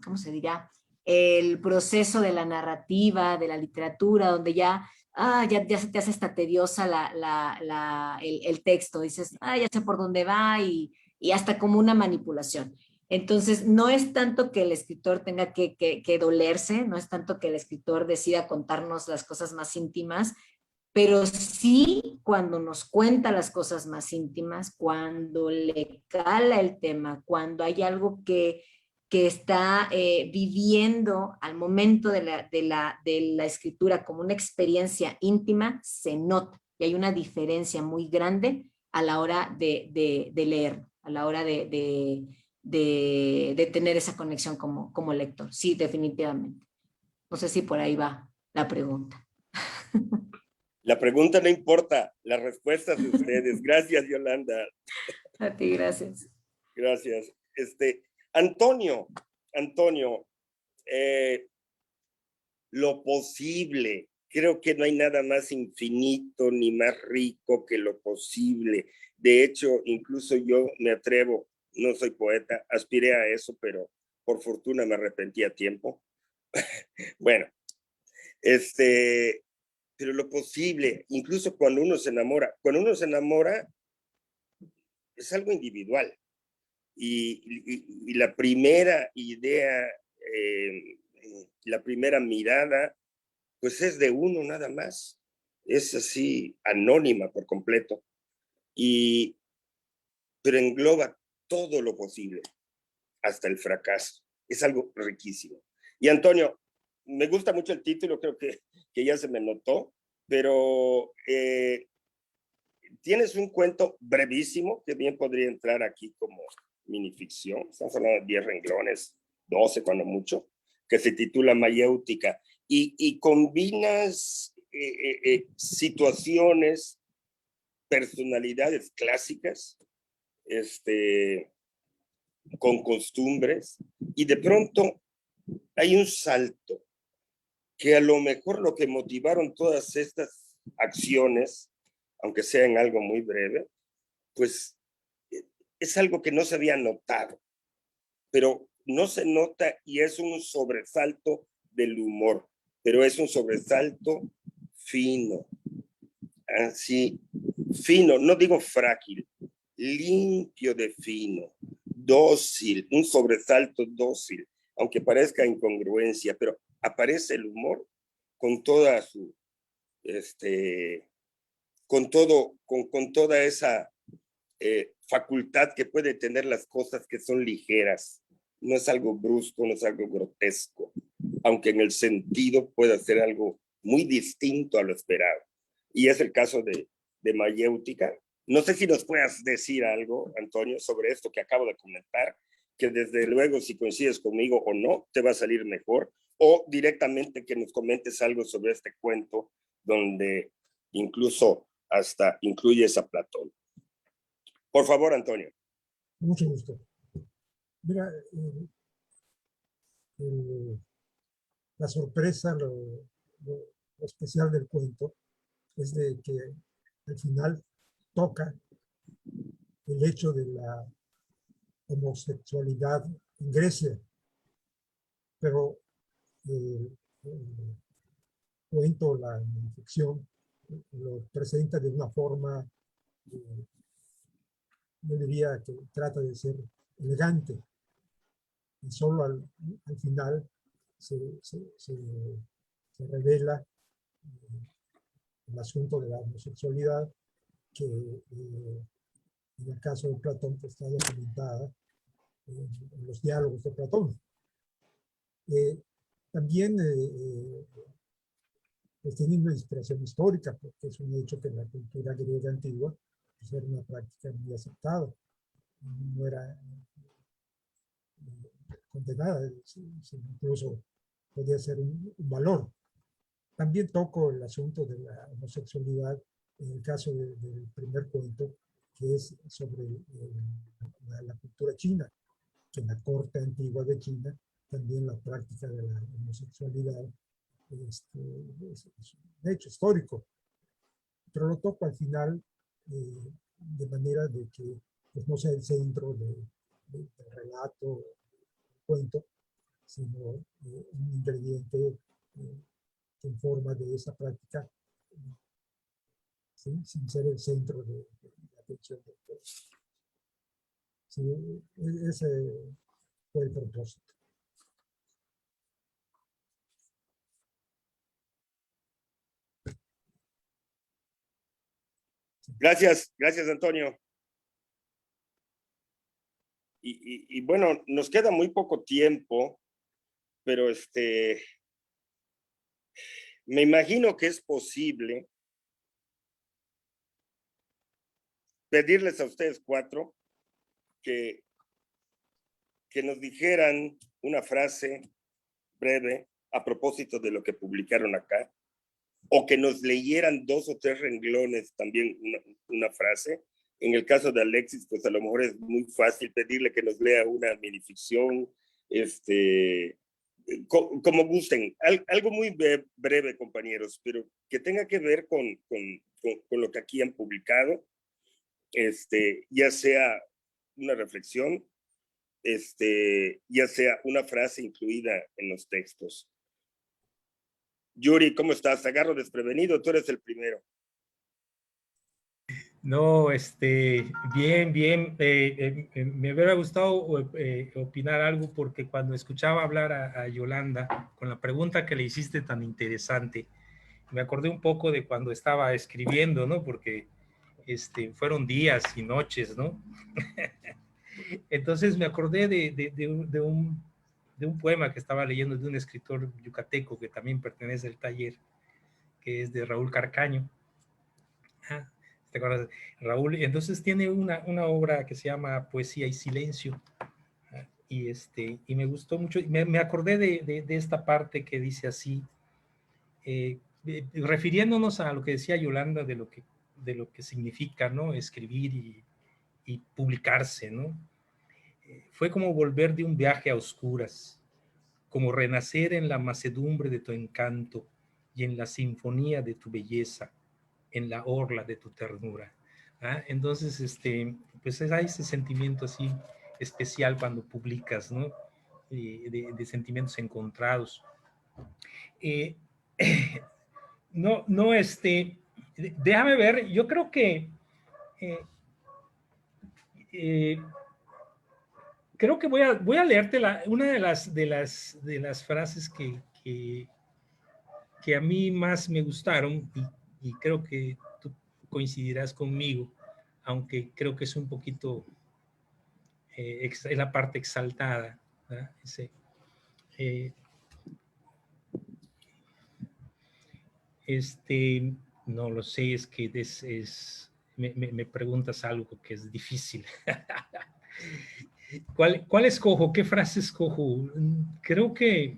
¿cómo se dirá? El proceso de la narrativa, de la literatura, donde ya se te hace hasta tediosa el texto. Dices, ya sé por dónde va y hasta como una manipulación. Entonces, no es tanto que el escritor tenga que dolerse, no es tanto que el escritor decida contarnos las cosas más íntimas, pero sí cuando nos cuenta las cosas más íntimas, cuando le cala el tema, cuando hay algo que está viviendo al momento de la escritura como una experiencia íntima, se nota y hay una diferencia muy grande a la hora de leer, a la hora de tener esa conexión como lector. Sí, definitivamente. No sé si por ahí va la pregunta. La pregunta no importa, las respuestas de ustedes. Gracias, Yolanda. A ti, gracias. Gracias. Antonio, lo posible. Creo que no hay nada más infinito ni más rico que lo posible. De hecho, incluso yo me atrevo, no soy poeta, aspiré a eso, pero por fortuna me arrepentí a tiempo. Bueno, pero lo posible, incluso cuando uno se enamora es algo individual. Y la primera idea, la primera mirada, pues es de uno nada más. Es así, anónima por completo. Pero engloba todo lo posible, hasta el fracaso. Es algo riquísimo. Y Antonio, me gusta mucho el título, creo que ya se me notó, pero tienes un cuento brevísimo que bien podría entrar aquí como minificción. Estamos hablando de 10 renglones, 12 cuando mucho, que se titula Mayéutica. Y combinas situaciones, personalidades clásicas, con costumbres, y de pronto hay un salto que a lo mejor lo que motivaron todas estas acciones, aunque sea en algo muy breve, pues es algo que no se había notado, pero no se nota y es un sobresalto del humor, pero es un sobresalto fino, así, fino, no digo frágil, limpio de fino, dócil, un sobresalto dócil, aunque parezca incongruencia, pero aparece el humor con toda su, con toda esa facultad que puede tener las cosas que son ligeras. No es algo brusco, no es algo grotesco, aunque en el sentido pueda ser algo muy distinto a lo esperado. Y es el caso de Mayéutica. No sé si nos puedas decir algo, Antonio, sobre esto que acabo de comentar, que desde luego si coincides conmigo o no, te va a salir mejor, o directamente que nos comentes algo sobre este cuento donde incluso hasta incluyes a Platón. Por favor, Antonio. Mucho gusto. Mira, la sorpresa, lo especial del cuento es de que al final toca el hecho de la homosexualidad en Grecia, pero el cuento, la ficción, lo presenta de una forma, yo diría que trata de ser elegante, y solo al final se revela el asunto de la homosexualidad, que en el caso de Platón pues, está documentada en los diálogos de Platón. También pues tiene una inspiración histórica, porque es un hecho que en la cultura griega antigua pues, era una práctica muy aceptada, no era condenada, incluso podía ser un valor. También toco el asunto de la homosexualidad en el caso del primer cuento, que es sobre la cultura china, que en la corte antigua de China también la práctica de la homosexualidad es un hecho histórico, pero lo toco al final de manera de que pues, no sea el centro del relato, del cuento, sino un ingrediente que informa de esa práctica, ¿sí? Sin ser el centro de la atención del cuento. Sí, ese fue el propósito. Gracias, Antonio. Y bueno, nos queda muy poco tiempo, pero me imagino que es posible pedirles a ustedes 4 que nos dijeran una frase breve a propósito de lo que publicaron acá, o que nos leyeran 2 o 3 renglones, también una frase. En el caso de Alexis, pues a lo mejor es muy fácil pedirle que nos lea una minificción, como gusten, algo muy breve, compañeros, pero que tenga que ver con lo que aquí han publicado, ya sea una reflexión, ya sea una frase incluida en los textos. Yuri, ¿cómo estás? Agarro desprevenido, tú eres el primero. No, bien, bien. Me hubiera gustado opinar algo porque cuando escuchaba hablar a Yolanda con la pregunta que le hiciste tan interesante, me acordé un poco de cuando estaba escribiendo, ¿no? Porque fueron días y noches, ¿no? Entonces me acordé de un poema que estaba leyendo de un escritor yucateco que también pertenece al taller, que es de Raúl Carcaño. ¿Te acuerdas? Raúl, entonces tiene una obra que se llama Poesía y Silencio, y me gustó mucho, me acordé de esta parte que dice así, refiriéndonos a lo que decía Yolanda de lo que significa, ¿no? Escribir y publicarse, ¿no? Fue como volver de un viaje a oscuras, como renacer en la macedumbre de tu encanto y en la sinfonía de tu belleza, en la orla de tu ternura. Entonces, pues hay ese sentimiento así especial cuando publicas, ¿no? De sentimientos encontrados. No, déjame ver, yo creo que creo que voy a leerte una de las frases que a mí más me gustaron y creo que tú coincidirás conmigo, aunque creo que es un poquito, es la parte exaltada, ¿verdad? No lo sé, es que me preguntas algo que es difícil. ¿Cuál escojo? ¿Qué frase escojo? Creo que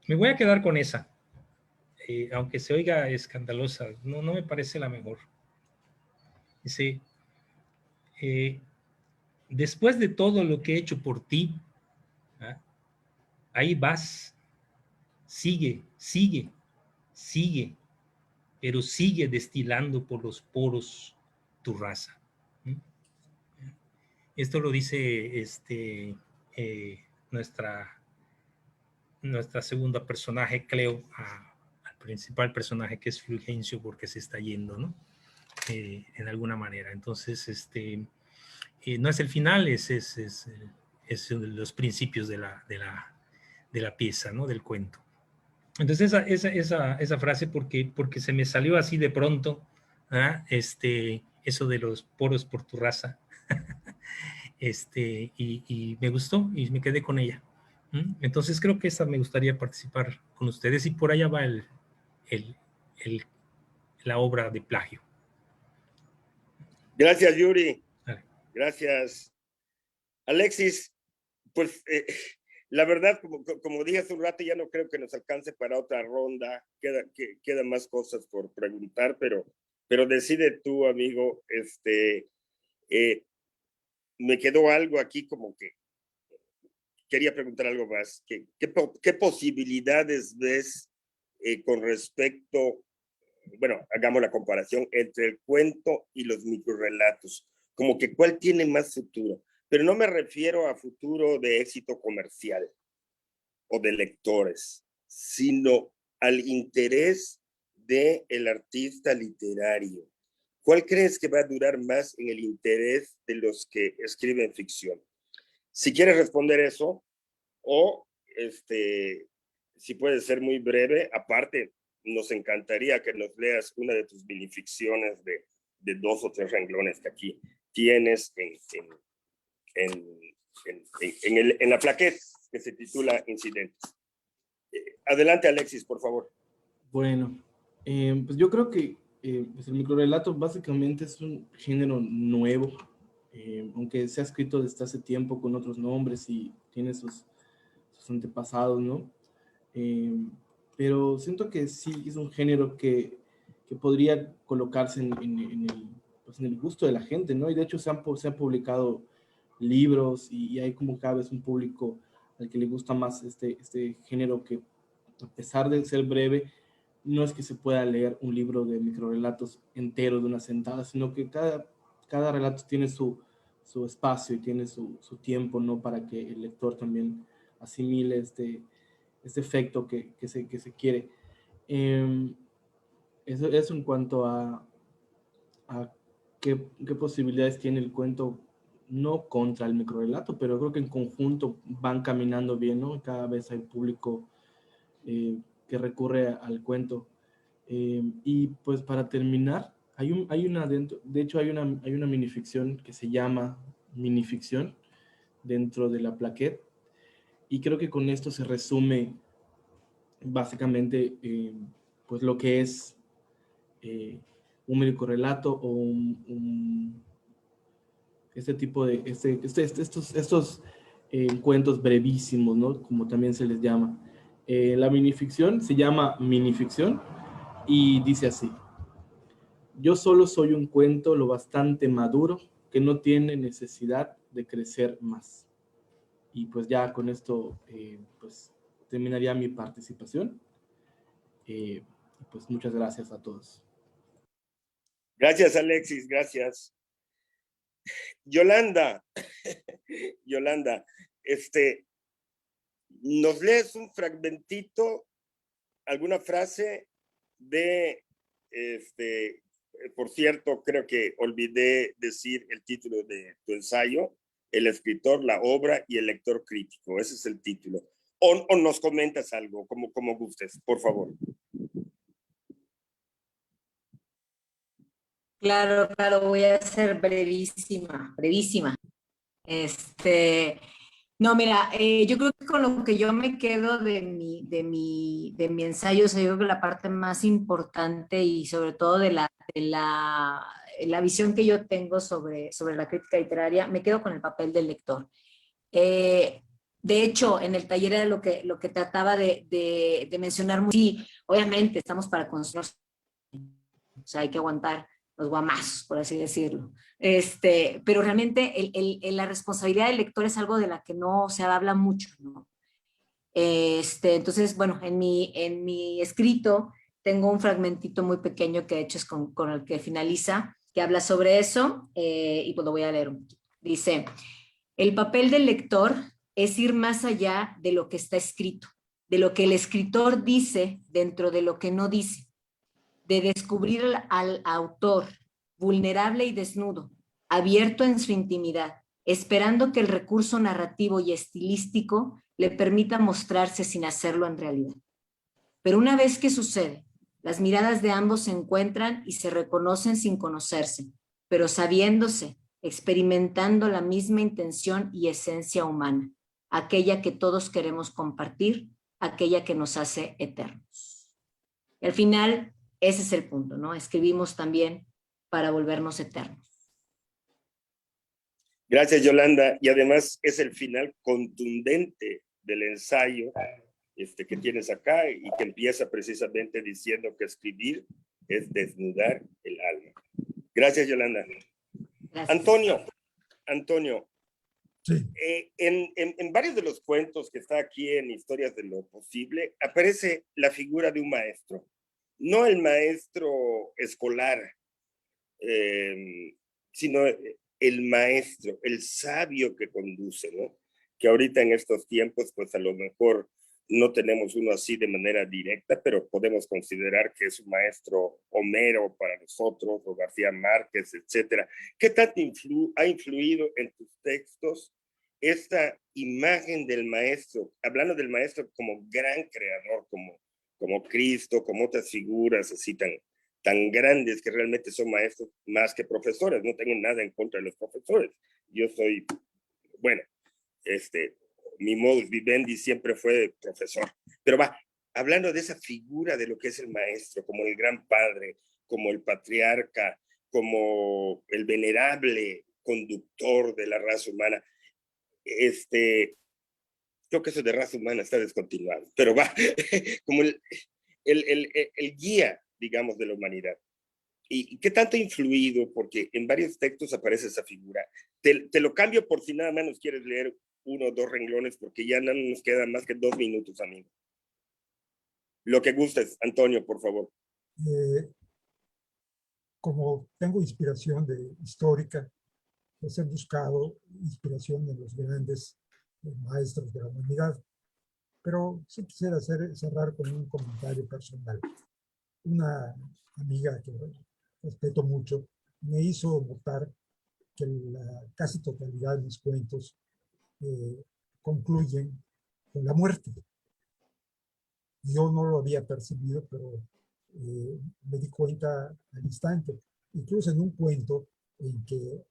me voy a quedar con esa. Aunque se oiga escandalosa, no me parece la mejor. Dice, después de todo lo que he hecho por ti, ¿ah? Ahí vas, sigue, pero sigue destilando por los poros tu raza. Esto lo dice nuestra segunda personaje, Cleo, al principal personaje que es Fulgencio, porque se está yendo, ¿no? En alguna manera. Entonces, no es el final, es los principios de la pieza, ¿no? Del cuento. Entonces, esa frase, porque se me salió así de pronto, ¿ah? Eso de los poros por tu raza, y me gustó y me quedé con ella. Entonces, creo que esa me gustaría participar con ustedes y por allá va la obra de plagio. Gracias, Yuri. Gracias. Alexis, pues la verdad, como dije hace un rato, ya no creo que nos alcance para otra ronda. Quedan más cosas por preguntar, pero decide tú, amigo. Me quedó algo aquí como que quería preguntar algo más. ¿Qué posibilidades ves con respecto, bueno, hagamos la comparación entre el cuento y los microrelatos? Como que cuál tiene más futuro. Pero no me refiero a futuro de éxito comercial o de lectores, sino al interés del artista literario. ¿Cuál crees que va a durar más en el interés de los que escriben ficción? Si quieres responder eso, o si puedes ser muy breve, aparte, nos encantaría que nos leas una de tus minificciones de 2 o 3 renglones que aquí tienes en la plaqueta que se titula Incidentes. Adelante, Alexis, por favor. Bueno, pues yo creo que pues el microrelato básicamente es un género nuevo, aunque se ha escrito desde hace tiempo con otros nombres y tiene sus antepasados, ¿no? pero siento que sí es un género que podría colocarse pues en el gusto de la gente, ¿no? Y de hecho se han publicado libros y hay como cada vez un público al que le gusta más este género que, a pesar de ser breve, no es que se pueda leer un libro de microrelatos entero de una sentada, sino que cada relato tiene su espacio y tiene su tiempo, ¿no? Para que el lector también asimile este efecto que se quiere. Eso en cuanto a qué posibilidades tiene el cuento, no contra el microrelato, pero creo que en conjunto van caminando bien, ¿no? Cada vez hay público que recurre al cuento. Y pues para terminar, de hecho hay una minificción que se llama minificción dentro de la plaquette, y creo que con esto se resume básicamente pues lo que es un microrelato o este tipo de estos cuentos brevísimos, ¿no? Como también se les llama. La minificción se llama minificción y dice así: yo solo soy un cuento lo bastante maduro que no tiene necesidad de crecer más. Y pues ya con esto pues terminaría mi participación. Pues muchas gracias a todos. Gracias, Alexis, gracias. Yolanda, Yolanda, ¿nos lees un fragmentito, alguna frase de, por cierto, creo que olvidé decir el título de tu ensayo, El escritor, la obra y el lector crítico, ese es el título. O nos comentas algo, como gustes, por favor. Claro, claro, voy a ser brevísima, brevísima. No, mira, yo creo que con lo que yo me quedo de mi ensayo, o sea, yo creo que la parte más importante y sobre todo de la visión que yo tengo sobre la crítica literaria, me quedo con el papel del lector. Eh, de hecho, en el taller era lo que trataba de mencionar. Sí, obviamente estamos para construir, o sea, hay que aguantar los guamazos, por así decirlo. Pero realmente la responsabilidad del lector es algo de la que no se habla mucho, ¿no? Entonces, bueno, en mi escrito tengo un fragmentito muy pequeño que de hecho es con el que finaliza, que habla sobre eso, y pues lo voy a leer un poquito. Dice: el papel del lector es ir más allá de lo que está escrito, de lo que el escritor dice dentro de lo que no dice, de descubrir al autor vulnerable y desnudo, abierto en su intimidad, esperando que el recurso narrativo y estilístico le permita mostrarse sin hacerlo en realidad. Pero una vez que sucede, las miradas de ambos se encuentran y se reconocen sin conocerse, pero sabiéndose, experimentando la misma intención y esencia humana, aquella que todos queremos compartir, aquella que nos hace eternos. Y al final, ese es el punto, ¿no? Escribimos también para volvernos eternos. Gracias, Yolanda. Y además es el final contundente del ensayo que tienes acá y que empieza precisamente diciendo que escribir es desnudar el alma. Gracias, Yolanda. Gracias. Antonio, Sí. En varios de los cuentos que está aquí en Historias de lo Posible aparece la figura de un maestro, no el maestro escolar, sino el maestro, el sabio que conduce, ¿no? Que ahorita en estos tiempos, pues a lo mejor no tenemos uno así de manera directa, pero podemos considerar que es un maestro Homero para nosotros, o García Márquez, etcétera. ¿Qué tanto ha influido en tus textos esta imagen del maestro, hablando del maestro como gran creador, como Cristo, como otras figuras así tan grandes que realmente son maestros más que profesores? No tengo nada en contra de los profesores. Yo soy, bueno, mi modus vivendi siempre fue profesor. Pero hablando de esa figura de lo que es el maestro, como el gran padre, como el patriarca, como el venerable conductor de la raza humana, Creo que eso de raza humana está descontinuado, pero va como el guía, digamos, de la humanidad. ¿Y qué tanto ha influido? Porque en varios textos aparece esa figura. Te lo cambio por si nada más nos quieres leer 1 o 2 renglones, porque ya no nos quedan más que 2 minutos, amigo. Lo que gustes, Antonio, por favor. Como tengo inspiración histórica, pues he buscado inspiración en los grandes maestros de la humanidad. Pero sí quisiera cerrar con un comentario personal. Una amiga que respeto mucho me hizo notar que la casi totalidad de mis cuentos concluyen con la muerte. Yo no lo había percibido, pero me di cuenta al instante. Incluso en un cuento en que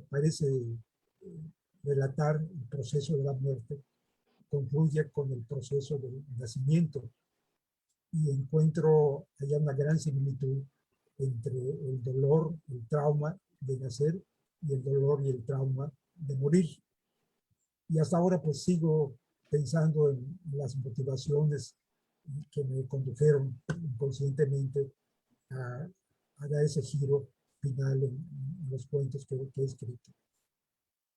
parece relatar el proceso de la muerte, concluye con el proceso del nacimiento. Y encuentro allá una gran similitud entre el dolor, el trauma de nacer y el dolor y el trauma de morir. Y hasta ahora pues sigo pensando en las motivaciones que me condujeron inconscientemente a dar ese giro final en los cuentos que he escrito.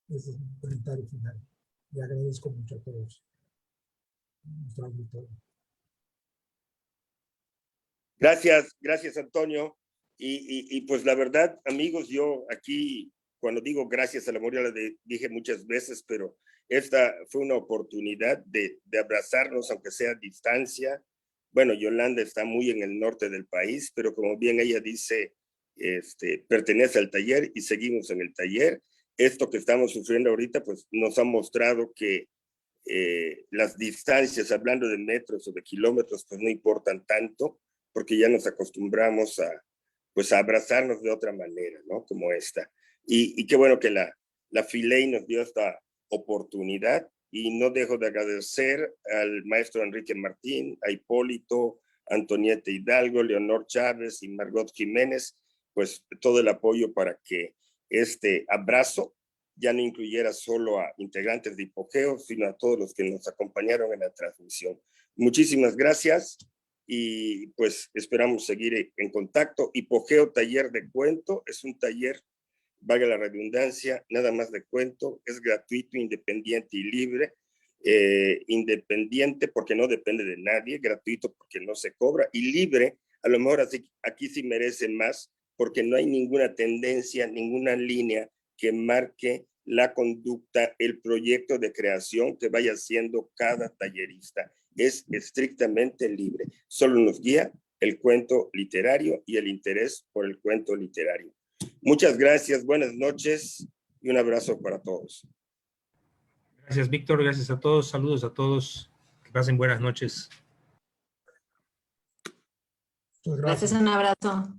Ese es mi comentario final. Le agradezco mucho a todos. Nuestro auditorio. Gracias, Antonio. Y pues la verdad, amigos, yo aquí, cuando digo gracias a la memoria, la dije muchas veces, pero esta fue una oportunidad de abrazarnos, aunque sea a distancia. Bueno, Yolanda está muy en el norte del país, pero como bien ella dice, pertenece al taller y seguimos en el taller. Esto que estamos sufriendo ahorita, pues nos ha mostrado que las distancias, hablando de metros o de kilómetros, pues no importan tanto, porque ya nos acostumbramos pues a abrazarnos de otra manera, ¿no? Como esta. Y qué bueno que la Filey nos dio esta oportunidad, y no dejo de agradecer al maestro Enrique Martín, a Hipólito, Antonieta Hidalgo, Leonor Chávez y Margot Jiménez, pues todo el apoyo para que este abrazo ya no incluyera solo a integrantes de Hipogeo, sino a todos los que nos acompañaron en la transmisión. Muchísimas gracias y pues esperamos seguir en contacto. Hipogeo Taller de Cuento es un taller, valga la redundancia, nada más de cuento, es gratuito, independiente y libre. Independiente porque no depende de nadie, gratuito porque no se cobra, y libre, a lo mejor así, aquí sí merece más, porque no hay ninguna tendencia, ninguna línea que marque la conducta, el proyecto de creación que vaya haciendo cada tallerista. Es estrictamente libre. Solo nos guía el cuento literario y el interés por el cuento literario. Muchas gracias, buenas noches y un abrazo para todos. Gracias, Víctor. Gracias a todos. Saludos a todos. Que pasen buenas noches. Gracias, un abrazo.